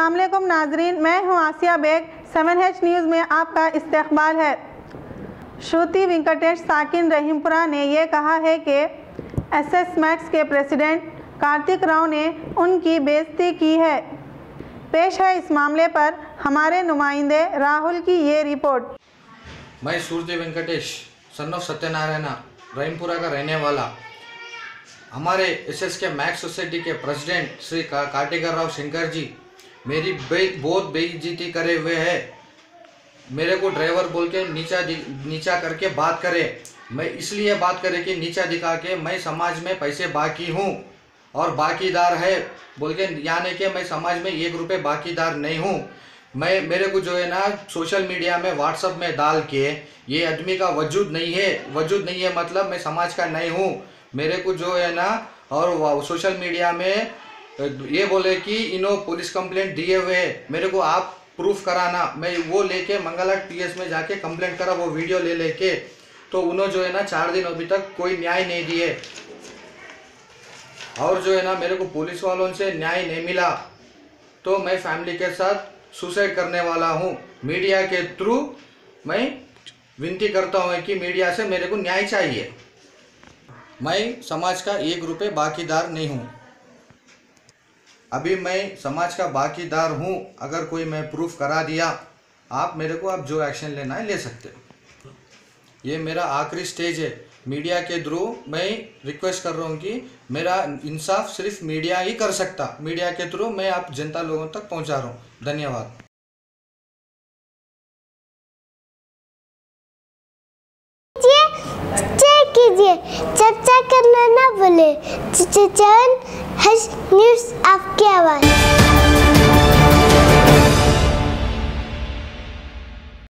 अस्सलाम वालेकुम नाजरीन, मैं हूं आसिया बेग। 7H न्यूज़ में आपका इस्तकबाल है। श्रुति वेंकटेश साकिन रहीमपुरा ने यह कहा है कि SS मैक्स के प्रेसिडेंट कार्तिक राव ने उनकी बेइज्जती की है। पेश है इस मामले पर हमारे नुमाइंदे राहुल की ये रिपोर्ट। मैं श्रुति वेंकटेश सन ऑफ सत्यनारायण रहीमपुरा का रहने वाला, हमारे SS के मैक्स सोसाइटी के प्रेसिडेंट श्री कार्तिक राव शंकर जी मेरी बहुत बेइज्जती करे हुए है। मेरे को ड्राइवर बोल के नीचा करके बात करे। मैं इसलिए बात करे कि नीचा दिखा के मैं समाज में पैसे बाकी हूँ और बाकीदार है बोल के, यानी कि मैं समाज में 1 रुपये बाकीदार नहीं हूँ। मेरे को जो है ना सोशल मीडिया में व्हाट्सएप में डाल के ये आदमी का वजूद नहीं है मतलब मैं समाज का नहीं हूँ। मेरे को जो है ना और सोशल मीडिया में ये बोले कि इन्हों पुलिस कंप्लेंट दिए हुए है, मेरे को आप प्रूफ कराना। मैं वो लेके मंगलहाट PS में जाके कंप्लेंट करा, वो वीडियो ले लेके, तो उन्होंने जो है ना 4 दिन अभी तक कोई न्याय नहीं दिए और जो है ना मेरे को पुलिस वालों से न्याय नहीं मिला, तो मैं फैमिली के साथ सुसाइड करने वाला हूँ। मीडिया के थ्रू मैं विनती करता हूँ कि मीडिया से मेरे को न्याय चाहिए। मैं समाज का 1 रुपये बाकीदार नहीं हूँ। अभी मैं समाज का बाकीदार हूँ। अगर कोई मैं प्रूफ करा दिया, आप मेरे को आप जो एक्शन लेना है ले सकते हो। ये मेरा आखिरी स्टेज है। मीडिया के थ्रू मैं रिक्वेस्ट कर रहा हूँ कि मेरा इंसाफ सिर्फ मीडिया ही कर सकता। मीडिया के थ्रू मैं आप जनता लोगों तक पहुँचा रहा हूँ। धन्यवाद। कीजिए, चर्चा करना ना भूले। 7H न्यूज़ आपकी आवाज़।